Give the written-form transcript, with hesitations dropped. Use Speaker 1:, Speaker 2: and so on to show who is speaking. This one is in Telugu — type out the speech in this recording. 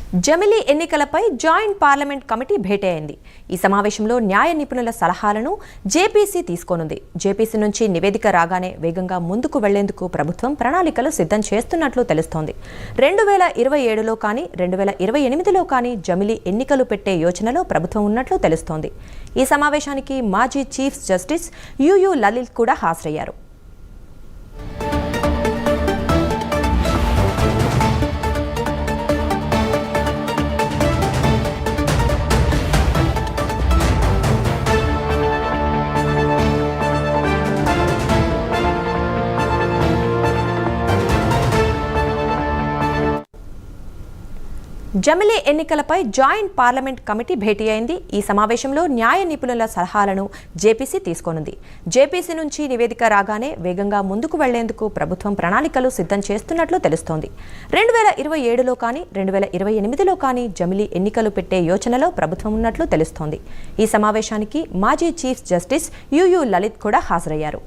Speaker 1: జమిలీ ఎన్నికలపై జాయింట్ పార్లమెంట్ కమిటీ భేటీ అయింది. ఈ సమావేశంలో న్యాయ నిపుణుల సలహాలను జేపీసీ తీసుకోనుంది. జేపీసీ నుంచి నివేదిక రాగానే వేగంగా ముందుకు వెళ్లేందుకు ప్రభుత్వం ప్రణాళికలు సిద్ధం చేస్తున్నట్లు తెలుస్తోంది. 2027లో కానీ 2028లో కానీ జమిలీ ఎన్నికలు పెట్టే యోచనలో ప్రభుత్వం ఉన్నట్లు తెలుస్తోంది. ఈ సమావేశానికి మాజీ చీఫ్ జస్టిస్ యుయు లలిత్ కూడా హాజరయ్యారు. జమిలీ ఎన్నికలపై జాయింట్ పార్లమెంట్ కమిటీ భేటీ అయింది. ఈ సమావేశంలో న్యాయ నిపుణుల సలహాలను జేపీసీ తీసుకోనుంది. జేపీసీ నుంచి నివేదిక రాగానే వేగంగా ముందుకు వెళ్లేందుకు ప్రభుత్వం ప్రణాళికలు సిద్ధం చేస్తున్నట్లు తెలుస్తోంది. 2027లో కానీ 2028లో కానీ జమిలీ ఎన్నికలు పెట్టే యోచనలో ప్రభుత్వం ఉన్నట్లు తెలుస్తోంది. ఈ సమావేశానికి మాజీ చీఫ్ జస్టిస్ యుయు లలిత్ కూడా హాజరయ్యారు.